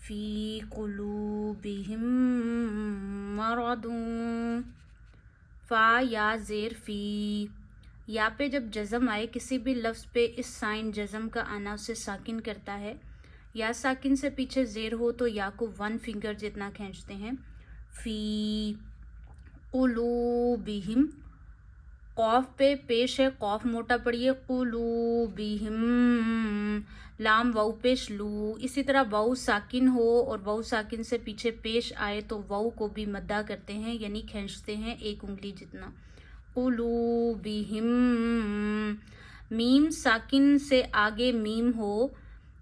फ़ी क़ुलूबिहिम मरदुन। फ़ा या ज़ेर फ़ी, या पे जब जज़म आए किसी भी लफ्ज़ पे इस साइन जज़म का आना उसे साकिन करता है। या साकिन से पीछे ज़ेर हो तो या को 1 फिंगर जितना खींचते हैं। फ़ी क़ुलूबिहिम, कॉफ पे पेश है, कॉफ मोटा पड़िए, क़ुलूबिहिम, लाम वाउ पेश लू। इसी तरह वाउ साकिन हो और वाउ साकिन से पीछे पेश आए तो वाउ को भी मद्दा करते हैं, यानी खींचते हैं 1 उंगली जितना। क़ुलूबिहिम। मीम साकिन से आगे मीम हो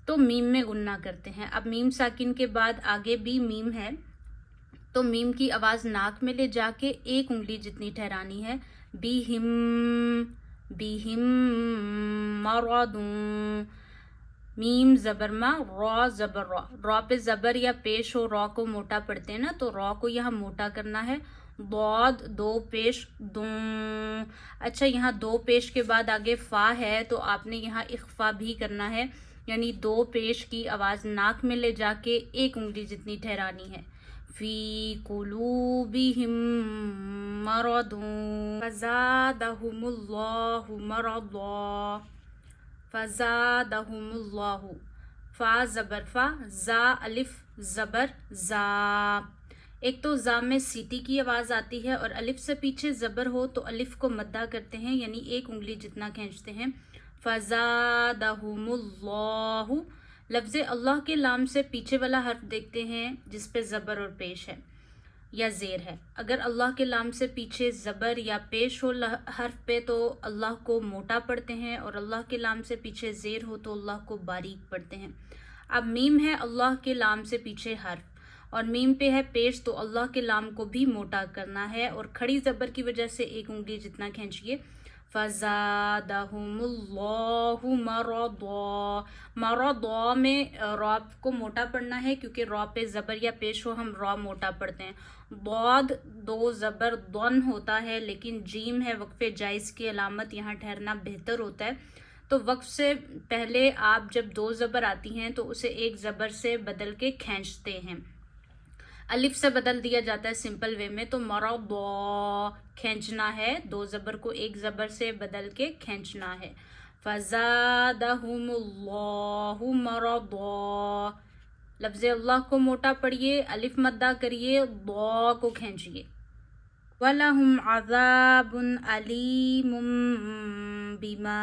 तो मीम में गुन्ना करते हैं। अब मीम साकिन के बाद आगे भी मीम है तो मीम की आवाज़ नाक में ले जाके 1 उंगली जितनी ठहरानी है। बिहिम, बिहिम मरदुन। मीम ज़बर मा, रॉ ज़बर रॉ, रॉ पे ज़बर या पेश हो रॉ को मोटा पढ़ते हैं ना, तो रॉ को यहाँ मोटा करना है। दौद 2 पेश दूं। अच्छा, यहाँ 2 पेश के बाद आगे फ़ा है तो आपने यहाँ इख्फा भी करना है, यानी 2 पेश की आवाज़ नाक में ले जाके 1 उंगली जितनी ठहरानी है। फ़ी क़ुलूबिहिम मरदुन फ़ज़ादहुमुल्लाहु मरदा, फ़ज़ादहुमुल्लाहु। फ़ा ज़बर फ़ा, ज़ा अलिफ ज़बर ज़ा। एक तो ज़ा में सीटी की आवाज़ आती है और अलिफ से पीछे ज़बर हो तो अलिफ को मद्दा करते हैं, यानी 1 उंगली जितना खींचते हैं। फ़ज़ादहुमुल्लाहु। लफ्ज़ अल्लाह के लाम से पीछे वाला हर्फ देखते हैं जिस पे ज़बर और पेश है या ज़ेर है। अगर अल्लाह के लाम से पीछे ज़बर या पेश हो हर्फ पे तो अल्लाह को मोटा पढ़ते हैं, और अल्लाह के लाम से पीछे ज़ेर हो तो अल्लाह को बारीक पढ़ते हैं। अब मीम है अल्लाह के लाम से पीछे हर्फ और मीम पे है पेश, तो अल्लाह के लाम को भी मोटा करना है और खड़ी ज़बर की वजह से 1 उंगली जितना खींचिए। फ़ज़ादहुमुल्लाहु मरदा। मरदा में रॉ को मोटा पढ़ना है क्योंकि रॉ पे ज़बर या पेश हो हम रॉ मोटा पढ़ते हैं। दौद 2 ज़बर दौन होता है, लेकिन जीम है वक्फ़े जायज़ की अलामत, यहाँ ठहरना बेहतर होता है। तो वक्फ से पहले आप जब 2 ज़बर आती हैं तो उसे 1 ज़बर से बदल के खींचते हैं। अलिफ से बदल दिया जाता है सिंपल वे में, तो मरदा खींचना है, 2 ज़बर को 1 ज़बर से बदल के खींचना है। फ़ज़ादहुमुल्लाहु मरदा। लफ्ज़ अल्लाह को मोटा पढ़िए, अलिफ मद्दा करिए, दौ को खींचिए। वलहुम अज़ाबुन अलीमुम बिमा।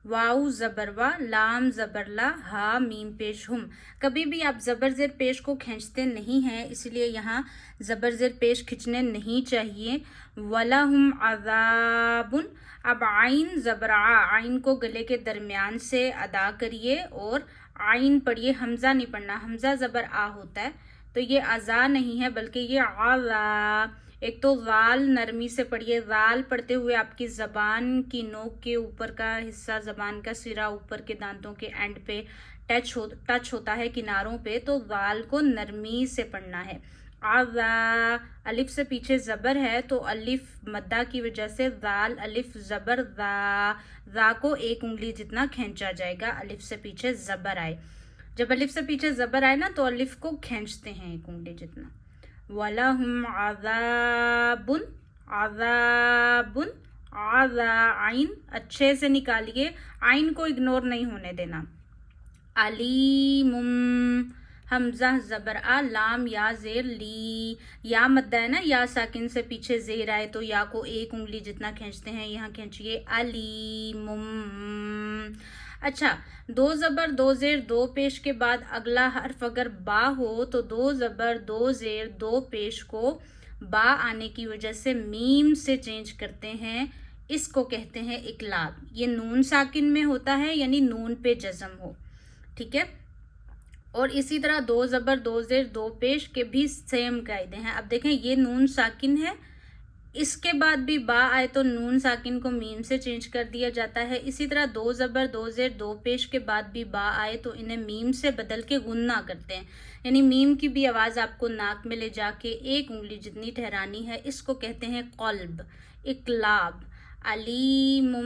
वाउ ज़बर वा, लाम ज़बर ला, हा मीम पेश हुम। कभी भी आप ज़बर ज़ेर पेश को खींचते नहीं हैं, इसलिए यहाँ ज़बर ज़ेर पेश खींचने नहीं चाहिए। वलहुम अज़ाबुन। अब आइन ज़बर आ, आइन को गले के दरमियान से अदा करिए और आइन पढ़िए, हमज़ा नहीं पढ़ना, हमज़ा ज़बर आ होता है तो ये अज़ा नहीं है बल्कि ये आज़ा। एक तो ज़ाल नरमी से पढ़िए, ज़ाल पढ़ते हुए आपकी ज़बान की नोक के ऊपर का हिस्सा, ज़बान का सिरा ऊपर के दांतों के एंड पे टच होता है किनारों पे, तो ज़ाल को नरमी से पढ़ना है। आज़ा, अलिफ से पीछे ज़बर है तो अलिफ मद्दा की वजह से ज़ाल अलिफ ज़बर ज़ा को 1 उंगली जितना खींचा जाएगा अलिफ से पीछे ज़बर आए। जब अलिफ से पीछे ज़बर आए ना तो अलिफ को खींचते हैं 1 उंगली जितना। वलहुम अज़ाबुन, अज़ाबुन, आज़ा, आइन अच्छे से निकालिए, आइन को इग्नोर नहीं होने देना। अलीमुम, हमज़ा ज़बर आ, लाम या ज़ेर ली, या मद्दा है ना, या साकिन से पीछे ज़ेर आए तो या को 1 उंगली जितना खींचते हैं, यहाँ खींचिए अलीमुम। अच्छा, 2 ज़बर 2 ज़ेर 2 पेश के बाद अगला हर्फ अगर बा हो तो 2 ज़बर 2 ज़ेर 2 पेश को बा आने की वजह से मीम से चेंज करते हैं, इसको कहते हैं इकलाब। ये नून साकिन में होता है, यानी नून पे जज़म हो, ठीक है। और इसी तरह 2 ज़बर 2 ज़ेर 2 पेश के भी सेम कायदे हैं। अब देखें ये नून साकिन है, इसके बाद भी बा आए तो नून साकिन को मीम से चेंज कर दिया जाता है। इसी तरह 2 ज़बर 2 ज़ेर 2 पेश के बाद भी बा आए तो इन्हें मीम से बदल के गुन्ना करते हैं, यानी मीम की भी आवाज़ आपको नाक में ले जाके 1 उंगली जितनी ठहरानी है, इसको कहते हैं क़ल्ब, इकलाब। अलीमुम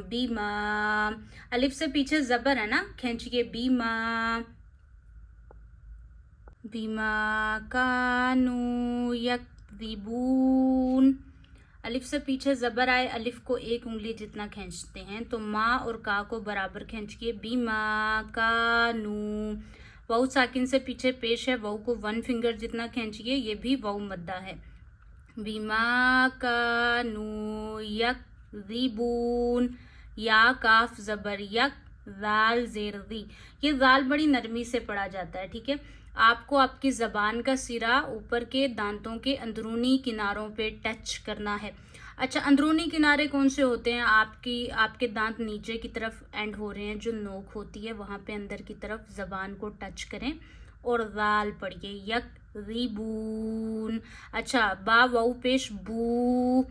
बीमा, अलिफ से पीछे ज़बर है ना, खींचिए बीमा। बिमा कानू यकज़िबून। अलिफ से पीछे ज़बर आए, अलिफ को एक उंगली जितना खींचते हैं, तो माँ और का को बराबर खींचिए, बिमा कानू। वाउ साकिन से पीछे पेश है, वाउ को वन फिंगर जितना खींचिए, ये भी वाउ मद्दा है। बिमा कानू यकज़िबून। या काफ ज़बर यक, ज़ाल ज़ेर ज़ी। ये ज़ाल बड़ी नरमी से पढ़ा जाता है, ठीक है। आपको आपकी ज़बान का सिरा ऊपर के दांतों के अंदरूनी किनारों पे टच करना है। अच्छा, अंदरूनी किनारे कौन से होते हैं? आपके दांत नीचे की तरफ एंड हो रहे हैं, जो नोक होती है वहाँ पे अंदर की तरफ ज़बान को टच करें और ज़ाल पढ़िए, यकज़िबून। अच्छा, बा वाउ पेश बू,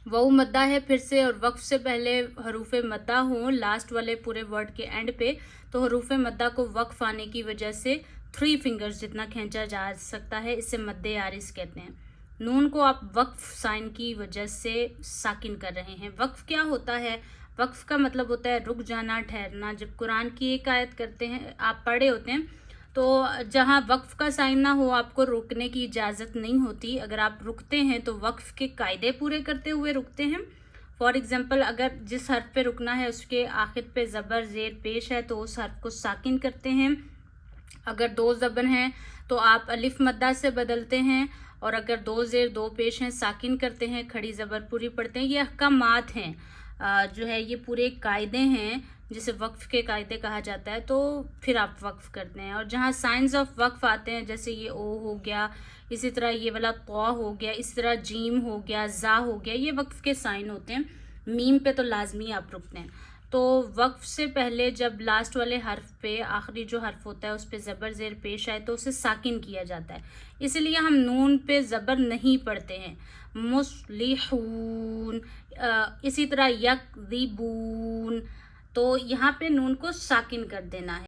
वाउ मद्दा है फिर से, और वक्फ से पहले हरूफ मद्दा हो लास्ट वाले पूरे वर्ड के एंड पे, तो हरूफ मद्दा को वक्फ आने की वजह से 3 फिंगर्स जितना खींचा जा सकता है, इसे मद्दे आरिस कहते हैं। नून को आप वक्फ साइन की वजह से साकिन कर रहे हैं। वक्फ क्या होता है? वक्फ का मतलब होता है रुक जाना, ठहरना। जब कुरान की एक आयत करते हैं, आप पढ़े होते हैं, तो जहाँ वक्फ का साइन ना हो आपको रुकने की इजाज़त नहीं होती। अगर आप रुकते हैं तो वक्फ के कायदे पूरे करते हुए रुकते हैं। फॉर एग्जांपल, अगर जिस हर्फ पे रुकना है उसके आखिर पे ज़बर ज़ेर पेश है तो उस हर्फ को साकिन करते हैं। अगर 2 ज़बर हैं तो आप अलिफ मद्दा से बदलते हैं, और अगर 2 ज़ेर 2 पेश हैं साकिन करते हैं, खड़ी ज़बर पूरी पढ़ते हैं। ये अहकामात हैं, जो है ये पूरे कायदे हैं जिसे वक्फ के कायदे कहा जाता है, तो फिर आप वक्फ करते हैं। और जहाँ साइंस ऑफ वक्फ आते हैं, जैसे ये ओ हो गया, इसी तरह ये वाला तौ हो गया, इसी तरह जीम हो गया, जा हो गया, ये वक्फ के साइन होते हैं। मीम पे तो लाजमी आप रुकते हैं। तो वक्फ से पहले जब लास्ट वाले हर्फ पे आखिरी जो हर्फ होता है उस पे ज़बर ज़ेर पेश आए तो उसे साकिन किया जाता है, इसलिए हम नून पे ज़बर नहीं पढ़ते हैं। मुस्लिहून, इसी तरह यकज़िबून, तो यहाँ पे नून को साकिन कर देना है।